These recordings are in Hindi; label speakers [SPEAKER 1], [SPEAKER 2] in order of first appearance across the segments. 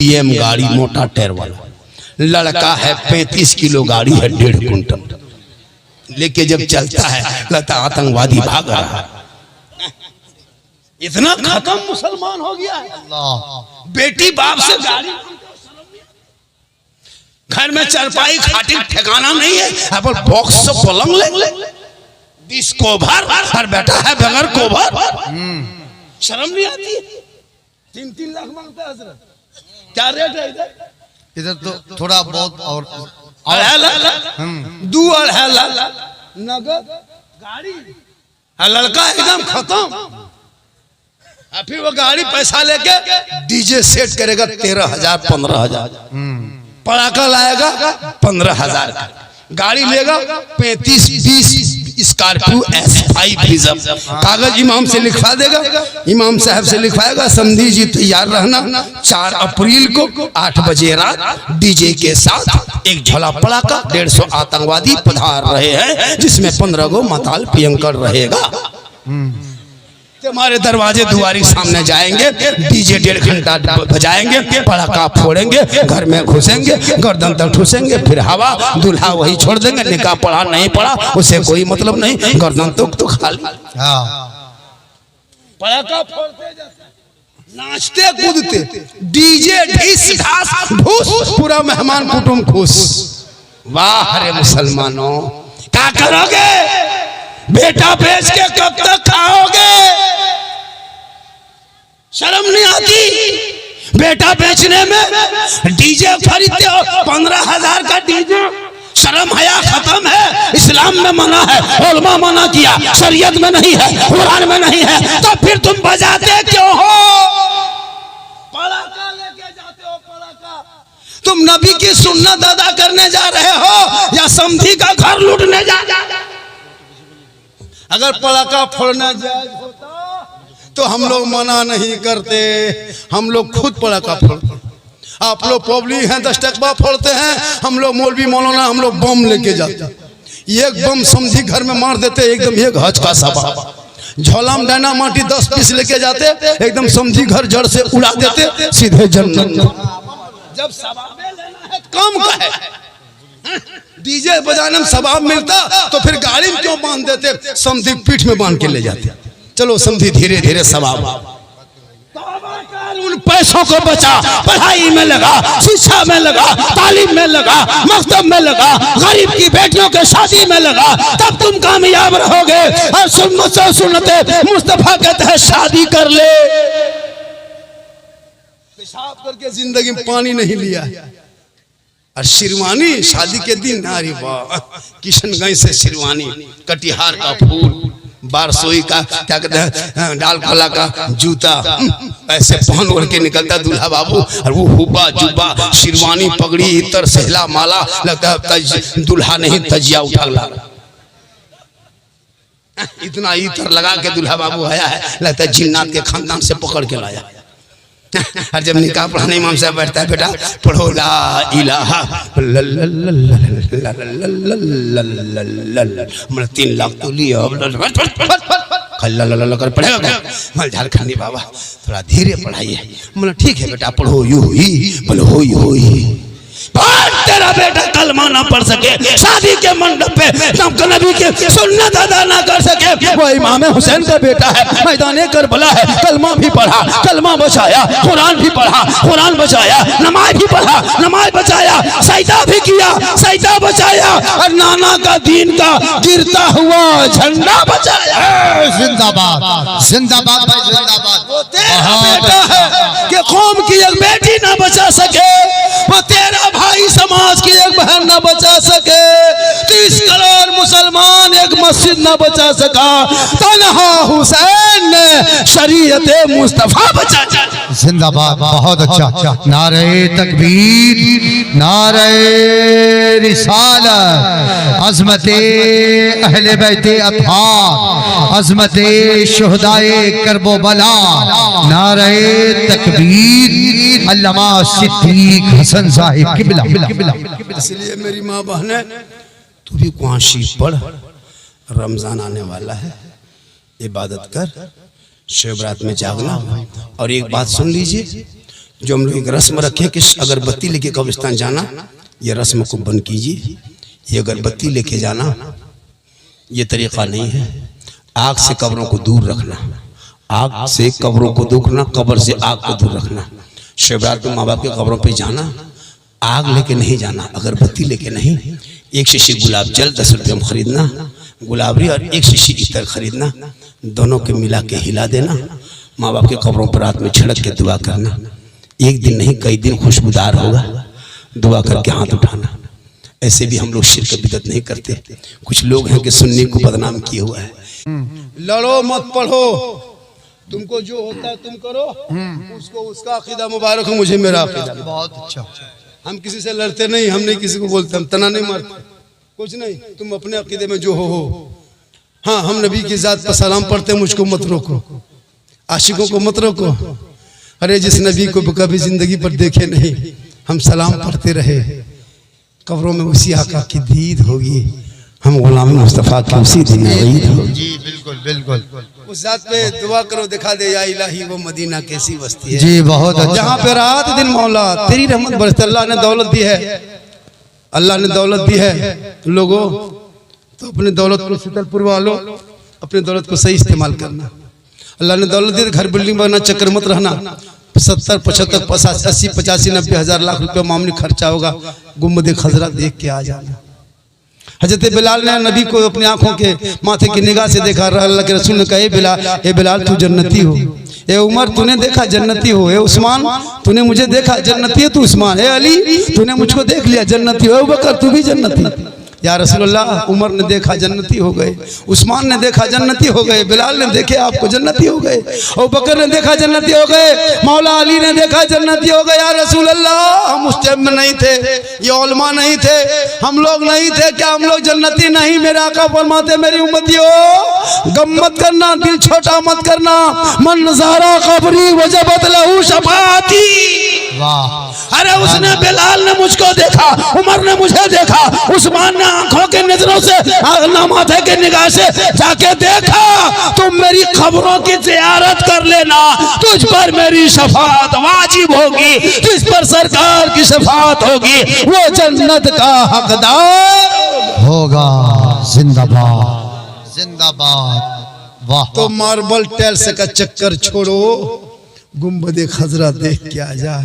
[SPEAKER 1] एम गाड़ी मोटा टायर वाला, लड़का है 35 किलो गाड़ी है 1.5 कुंटल लेके जब चलता है लगता आतंकवादी भाग रहा है। इतना खत्म मुसलमान हो गया है। बेटी बाप से गाड़ी, घर में चरपाई खाटी ठिकाना नहीं है, अपन बॉक्स से पलंग ले 20 कोभर और बेटा है बगैर कोभर। शर्म नहीं आती? 3-3 लाख मांगता है हजरत। क्या रेट है इधर?
[SPEAKER 2] इधर तो थोड़ा बहुत और
[SPEAKER 1] 2.5 लाख नगद गाड़ी, लड़का एकदम खत्म। फिर वो गाड़ी पैसा लेके डीजे सेट करेगा 13,000 15,000, पड़ाका लाएगा 15,000 का, गाड़ी लेगा 35-20 स्कॉर्पियो S5 रिजर्व, कागज इमाम से लिखवा देगा, इमाम साहब से लिखवाएगा समधी जी तैयार रहना 4 अप्रैल को 8 बजे रात डीजे के साथ एक झोला पड़ाका 150 आतंकवादी पधार रहे हैं, जिसमें 15 गो माताल पियंकर रहेगा। हमारे दरवाजे दुआरी सामने जाएंगे, डीजे 1.5 घंटा बजाएंगे, पटाखा फोड़ेंगे, घर में घुसेंगे, गर्दन तक ठूसेंगे, फिर हवा, दूल्हा वही छोड़ देंगे। निकाह पढ़ा नहीं पढ़ा उसे कोई मतलब नहीं, गर्दन तो खाली। पटाखा फोड़ते नाचते कूदते, डीजे ढीस ढास ढूस, पूरा मेहमान कुटुंब खुश। वाह रे मुसलमानों, क्या करोगे? बेटा बेच के कब तक खाओगे? शर्म नहीं आती? बेटा बेचने में डीजे खरीदते हो 15,000 का डीजे। शर्म हया खत्म है। इस्लाम में मना है, उलमा मना किया, शरीयत में नहीं है, कुरान में नहीं है, तो फिर तुम बजाते क्यों हो? पड़ाका लेके जाते हो, पड़ाका। तुम नबी की सुन्नत अदा करने जा रहे हो या समधी का घर लूटने जा रहे हो? अगर पड़ाका फोड़ना जायज होता तो हम लोग मना नहीं करते, हम लोग खुद पड़ाका फोड़ते। आप लोग पब्लिक हैं 10 टकवा फोड़ते हैं, हम लोग मौलवी मौलाना हम लोग बम लेके जाते। एक बम समझी घर में मार देते, एकदम एक हज का सभा। झोला में डायना माटी 10 पीस लेके जाते, एकदम समझी घर जड़ से उड़ा देते, सीधे जन्नत। जब सवाब लेना है कम का है, डीजे बजाने में सवाब मिलता तो फिर गाड़ी में क्यों बांध देते? समधी पीठ में बांध के ले जाते। चलो समधी धीरे धीरे सवाब। उन पैसों को बचा, पढ़ाई में लगा, शिक्षा में लगा, तालीम में लगा, मकतब में लगा, गरीब की बेटियों के शादी में लगा, तब तुम कामयाब रहोगे। और सुन्नते मुस्तफा कहते हैं शादी कर ले। पेशाब करके जिंदगी में पानी नहीं लिया। और शिरवानी शादी के दिन, अरे वाह, किशनगंज से शिरवानी, कटिहार का फूल, बारसोई का क्या कहते हैं, डाल खोला का जूता, ऐसे पहन ओढ़ के निकलता दूल्हा बाबू। और वो हुब्बा जुब्बा, शिरवानी, पगड़ी, इतर, सहला, माला, लगता है दूल्हा नहीं तजिया उठा ला। इतना इतर लगा के दूल्हा बाबू आया है, लगता है जिन्नात के खानदान से पकड़ के लाया। और जब निकाह पढ़ाने इमाम साहब बैठता है, बेटा पढ़ो ला इलाहा मतलब 3 लाख तो लिया कर पढ़ेगा। झारखंडी बाबा थोड़ा धीरे पढ़ाइए। मतलब ठीक है बेटा पढ़ो, यू ही बोलो हो ही। तेरा बेटा कलमा ना पढ़ सके, शादी के मंडप पे नबी के सुन्नत अदा ना कर सके, वो इमाम हुसैन का बेटा है, मैदाने करबला है, कलमा भी पढ़ा, कलमा बचाया, कुरान भी पढ़ा, कुरान बचाया, नमाज भी पढ़ा, नमाज बचाया, सजदा भी किया, सजदा बचाया, और नाना का दीन का गिरता हुआ झंडा बचाया।
[SPEAKER 2] जिंदाबाद जिंदाबाद भाई जिंदाबाद।
[SPEAKER 1] वो तेरा बेटा है कि कौम की एक बेटी ना बचा सके, वो तेरा भाई समाज की एक बहन ना बचा सके, 30 करोड़ मुसलमान एक मस्जिद ना बचा सका, तन्हा हुसैन ने शरीयत मुस्तफा बचा।
[SPEAKER 2] जिंदाबाद, बहुत अच्छा। नारे तकबीर, नारे रिसालत, अज़मते अहले बैते अत्हार, अज़मते शुहदाए करबला, नारे तकबीर, अल्लामा सिद्दीक हसन साहिब किबला।
[SPEAKER 1] इसलिए मेरी माँ बहन, तू भी कुआशी पढ़, रमजान आने वाला है, इबादत कर, शिवरात में जागना। और एक बात सुन लीजिए, जो हम लोग एक रस्म रखे कि अगरबत्ती लेके कब्रिस्तान जाना, ये रस्म को बंद कीजिए। ये अगरबत्ती लेके जाना ये तरीका नहीं है। आग से कब्रों को दूर रखना, आग से कब्रों को दूर रखना, कब्र से आग को दूर रखना। शिवरात में माँ बाप के कब्रों पे जाना, आग लेके नहीं जाना, अगरबत्ती लेके नहीं। एक शीशी गुलाब जल 10 रुपये में खरीदना, गुलाबरी, और एक शीशी इतर खरीदना, दोनों के मिला के हिला देना। माँ बाप के कब्रों पर रात में छिड़क के दुआ करना। एक दिन नहीं कई दिन खुशबूदार होगा, दुआ करके हाथ उठाना। ऐसे भी हम लोग शिरक बिदअत नहीं करते। कुछ लोग हैं कि सुन्नी को बदनाम किए हुआ है। लड़ो मत पढ़ो, तुमको जो होता है तुम करो, उसको उसका अकीदा मुबारक हो, मुझे मेरा अकीदा।
[SPEAKER 2] बहुत अच्छा।
[SPEAKER 1] हम किसी से लड़ते नहीं, हम नहीं किसी को बोलते, हम तना नहीं मारते, कुछ नहीं। तुम अपने अकीदे में जो हो। हाँ, हम नबी की जात पर सलाम पढ़ते, मुझको मत रोको, आशिकों को मत रोको। अरे जिस नबी को कभी जिंदगी पर देखे नहीं, हम सलाम पढ़ते रहे, कब्रों में उसी आका की दीद होगी, हम गुलाम मुस्तफ़ा की उसी दिन ईद होगी।
[SPEAKER 2] जी बिल्कुल बिल्कुल।
[SPEAKER 1] उस जात पे दुआ करो, दिखा दे या इलाही वो मदीना कैसी बस्ती है।
[SPEAKER 2] जी बहुत अच्छा।
[SPEAKER 1] जहाँ पे रात दिन मौला तेरी रहमत बरसती। अल्लाह ने दौलत दी है, अल्लाह ने दौलत दी है लोगों, तो अपनी दौलत को शीतल पुरवा लो, अपनी दौलत को सही इस्तेमाल करना। अल्लाह ने दौलत दी, घर बिल्डिंग बनना चक्कर मत रहना। 70, 75, 80, 85, 90 हजार लाख रुपया मामूली खर्चा होगा, गुम्बद खजरा देख के आ जाना। हजरत बिलाल ने नबी को अपनी आंखों के माथे की निगाह से देखा। अल्लाह के रसूल ने कहा, ए बिलाल तू जन्नती हो। ए उमर तूने देखा जन्नती हो। ए उस्मान तूने मुझे देखा जन्नती है तू उस्मान। ए अली तूने मुझको देख लिया जन्नती हो। ए बकर तू भी जन्नती। या रसूलुल्लाह, उमर ने देखा जन्नती हो गए, उस्मान ने देखा जन्नती हो गए, बिलाल ने देखे आपको जन्नती हो गए, और बकर ने देखा जन्नती हो गए, मौला अली ने देखा जन्नती हो गए। या रसूलुल्लाह, हम उस टाइम में नहीं थे, ये उलमा नहीं थे, हम लोग नहीं थे, क्या हम लोग जन्नती नहीं? मेरे आका फरमाते, मेरी उम्मतियों गम मत करना, दिल छोटा मत करना। मन नज़ारा कब्री वजबत लहू शफाअती। वाह। अरे उसने बिलाल ने मुझको देखा, उमर ने मुझे देखा, उस्मान ने आंखों के नजरों से माथे के निगाह से जाके देखा। तुम मेरी खबरों की जियारत कर लेना, तुझ पर मेरी शफाअत वाजिब होगी, जिस पर सरकार की शफाअत होगी वो जन्नत का हकदार
[SPEAKER 2] होगा। जिंदाबाद जिंदाबाद। वाह।
[SPEAKER 1] तो मार्बल टाइल्स का चक्कर छोड़ो, गुम्बद खजरा देख के आ जा।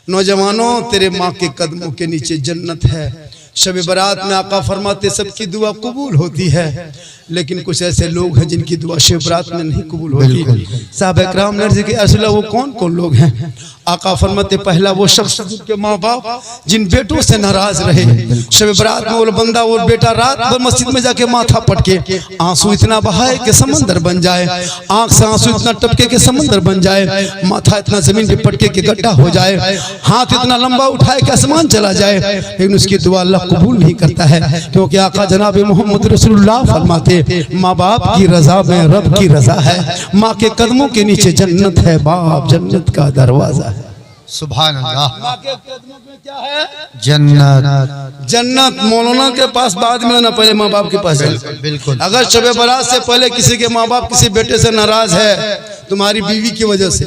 [SPEAKER 1] नौजवानों, तेरे माँ के कदमों के नीचे जन्नत है। शब बारात में आका फरमाते सबकी दुआ कबूल होती है, लेकिन कुछ ऐसे लोग हैं जिनकी दुआ शब बारात में नहीं कबूल होती। साहब इकराम ने अर्ज़ किया, असल वो कौन कौन लोग हैं? आका फरमाते, पहला वो शख्स जिनके माँ बाप जिन बेटों से नाराज रहे। शब बारात में वो बंदा वो बेटा रात भर मस्जिद में जाके माथा पटके, आंसू इतना बहाए कि समंदर बन जाए, आंख से आंसू इतना टपके कि समंदर बन जाए, माथा इतना जमीन पे पटके कि गड्ढा हो जाए, हाथ इतना लंबा उठाए कि आसमान चला जाए, लेकिन उसकी दुआ अल्लाह कबूल नहीं करता है। क्योंकि आका जनाब मोहम्मद रसूलुल्लाह फरमाते, माँ बाप की रजा में रब की रजा है, माँ के कदमों के नीचे जन्नत है, बाप जन्नत का दरवाजा है।
[SPEAKER 2] सुभान अल्लाह।
[SPEAKER 1] माँ के कदमों में क्या है?
[SPEAKER 2] जन्नत।
[SPEAKER 1] जन्नत। मौलाना के पास बाद में ना, पहले माँ बाप के पास।
[SPEAKER 2] बिल्कुल।
[SPEAKER 1] अगर शब बारात से पहले किसी के माँ बाप किसी बेटे से नाराज है, तुम्हारी बीवी की वजह से,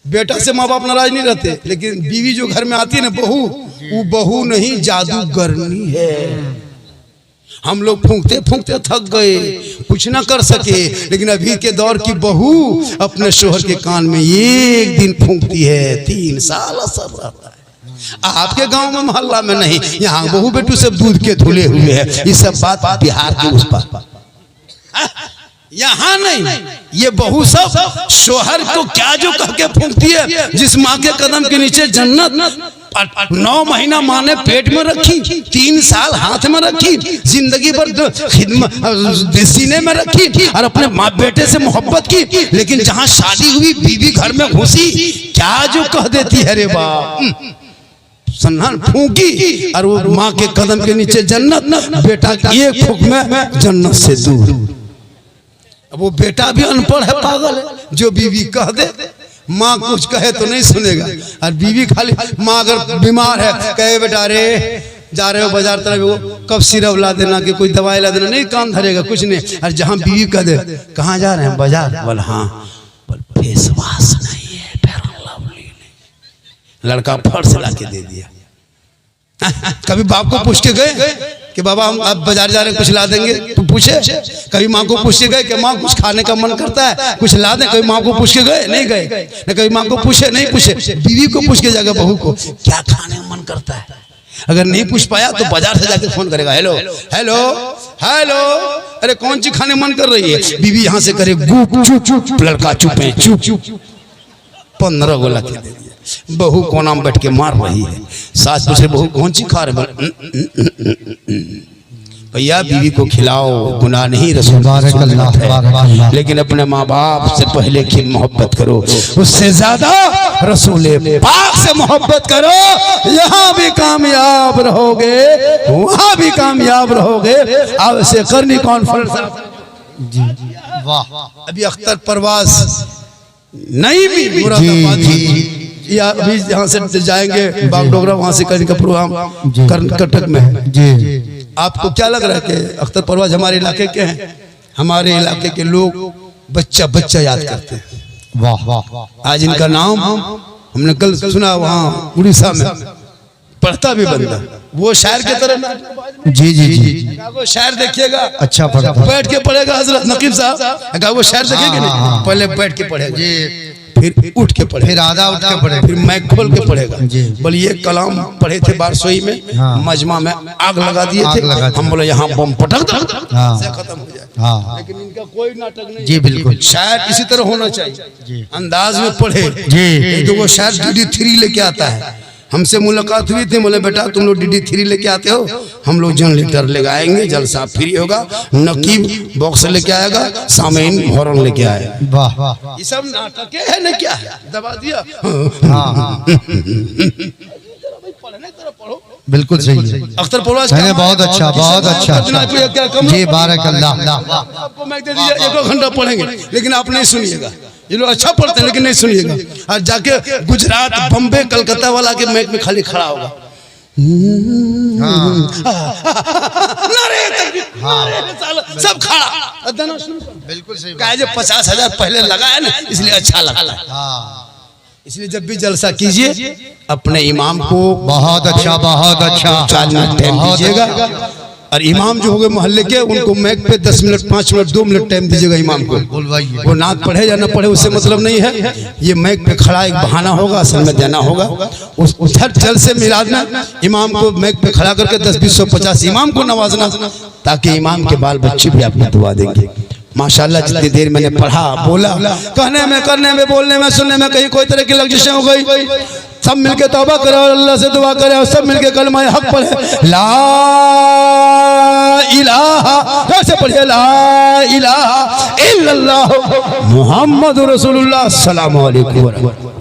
[SPEAKER 1] बेटा से माँ बाप नाराज नहीं रहते, लेकिन बीवी जो घर में आती है ना, बहू, वो बहू नहीं जादूगरनी है। हम लोग फूंकते फूंकते थक गए, कुछ ना कर सके, लेकिन अभी के दौर की बहू अपने शोहर के कान में एक दिन फूंकती है, 3 साल असर रहता है। आपके गांव में मोहल्ला में नहीं, यहाँ बहू बेटू सब दूध के धुले हुए हैं। ये सब बात बिहार के उस पार, यहाँ नहीं। ये बहू सब शोहर को क्या जो कह के फूंकती है। जिस माँ के कदम के नीचे जन्नत 9 महीना माँ ने पेट में रखी, 3 साल हाथ में रखी, जिंदगी भर खिदमत सीने में रखी, और अपने माँ बेटे से मोहब्बत की, लेकिन जहाँ शादी हुई बीवी घर में घुसी, क्या जो कह देती है रे बाप, सन्नान फूंकी, और वो माँ के कदम के नीचे जन्नत, बेटा एक फूंक में जन्नत से दूर। अब वो बेटा भी अनपढ़ है, पागल है, जो बीवी कह दे, माँ कुछ कहे तो नहीं सुनेगा, और बीवी खाली, माँ अगर बीमार है कहे बेटा रे जा रहे हो बाजार तरफ, वो कब सिरप ला देना कि कोई दवाई ला देना, नहीं काम धरेगा कुछ नहीं। और जहाँ बीवी कह दे कहाँ जा रहे हैं बाजार, बोल हाँ, बोल फेस वॉश नहीं है, फेयर एंड लवली नहीं, लड़का फट से ला के दे दिया। कभी बाप को पूछ के गए कि बाबा हम अब बाजार जा रहे हैं कुछ ला देंगे, तो पूछे? कभी माँ को पूछ के गए कि माँ कुछ खाने का मन करता है कुछ ला दें? कभी माँ को पूछ के गए? नहीं गए। न कभी माँ को पूछे, नहीं पूछे। बीवी को पूछ के जाकर बहू को क्या खाने का मन करता है। अगर नहीं पूछ पाया तो बाजार से जाके फोन करेगा, हेलो हेलो हेलो, अरे कौन सी खाने मन कर रही है? बीवी यहाँ से करे गुप चुप चुप, लड़का चुप है चुप चुप, 15 गोला के दे दिया। बहू कोना में बैठ के मार रही है। सास पूछे बहू कौन सी खा रहे? भैया बीवी को खिलाओ, गुनाह नहीं, रसूल है, लेकिन अपने माँ बाप से पहले की मोहब्बत करो, उससे ज्यादा रसूल पाक से मोहब्बत करो। यहाँ भी कामयाब रहोगे, वहाँ भी कामयाब रहोगे। अब से करनी कॉन्फ्रेंस
[SPEAKER 2] जी वाह।
[SPEAKER 1] अभी अख्तर परवास नहीं भी मुरादाबाद या अभी यहाँ से जाएंगे बागडोगरा, वहाँ से करने का प्रोग्राम कर्नाटक में है
[SPEAKER 2] जी।
[SPEAKER 1] आपको क्या लग रहा है कि अख्तर परवाज हमारे इलाके के हैं? हमारे इलाके के लोग बच्चा बच्चा याद करते हैं।
[SPEAKER 2] वाह वाह।
[SPEAKER 1] आज इनका नाम हमने कल सुना वहाँ उड़ीसा में, पढ़ता भी बंदा, वो शायर की तरह।
[SPEAKER 2] जी जी जी।
[SPEAKER 1] वो शायर देखिएगा,
[SPEAKER 2] अच्छा पढ़ा,
[SPEAKER 1] बैठ के पढ़ेगा हजरत नकीब साहब। वो शायर देखेंगे नहीं, पहले बैठ के पढ़ेगा जी, फिर उठ के पढ़े,
[SPEAKER 2] फिर आधा उठ के पढ़े,
[SPEAKER 1] फिर मैक खोल के पढ़ेगा। बोले ये कलाम पढ़े थे बारसोई में, मजमा में आग लगा दिए थे, हम बोले यहाँ बम पटक दो, खत्म हो जाए। लेकिन इनका कोई नाटक नहीं
[SPEAKER 2] जी, बिल्कुल।
[SPEAKER 1] शायद इसी तरह होना चाहिए, अंदाज में पढ़े
[SPEAKER 2] जी।
[SPEAKER 1] तो वो शायद DD3 लेके आता है। हमसे मुलाकात हुई थी, बोले बेटा तुम लोग DD3 लेके आते हो, हम लोग जनरेटर लेके आएंगे, जलसा फ्री होगा, नकीब बॉक्स लेके आएगा, सामीन हॉर्न लेके आएगा।
[SPEAKER 2] वाह वाह।
[SPEAKER 1] ये सब नाटक है ना, क्या है? दबा दिया।
[SPEAKER 2] बिल्कुल सही है।
[SPEAKER 1] अख्तर परवाज
[SPEAKER 2] बहुत अच्छा, बहुत अच्छा जी, बारकल्लाह।
[SPEAKER 1] आपको मैं दे दीजिए, 1 घंटा पढ़ेंगे, लेकिन आप नहीं सुनिएगा। ये लोग अच्छा पढ़ते हैं लेकिन नहीं सुनिएगा। और जाके गुजरात, बम्बे, कलकत्ता वाला के मैक में खाली खड़ा होगा, सब खड़ा,
[SPEAKER 2] बिल्कुल सही।
[SPEAKER 1] कहा 50,000 पहले लगा है ना, इसलिए अच्छा लगता है। इसलिए जब भी जलसा कीजिए अपने इमाम को
[SPEAKER 2] बहुत अच्छा, बहुत अच्छा
[SPEAKER 1] 4 मिनट टाइम दीजिएगा। और इमाम जो हो गए मोहल्ले के, उनको मैक पे 10 मिनट, 5 मिनट, 2 मिनट टाइम दीजिएगा इमाम को। वो नात पढ़े या ना पढ़े उससे मतलब नहीं है, ये मैक पे खड़ा एक बहाना होगा, असल में देना होगा। उस उधर जल से मिलाद में इमाम को मैक पे खड़ा करके 10, 20, 100, 50 इमाम को नवाजना, ताकि इमाम के बाल बच्चे भी आपको दुआ देंगे। माशाल्लाह जितनी देर मैंने पढ़ा, बोला, कहने में, करने में, बोलने में, सुनने में कहीं कोई तरह की लग्जिशें हो गई, सब मिलके तौबा करे और अल्लाह से दुआ करे और सब मिलके कलमा हक पढ़े, ला इलाहा, कैसे पढ़े? ला इलाहा इल्लल्लाह मुहम्मदुर रसूलुल्लाह, अस्सलामु अलैकुम।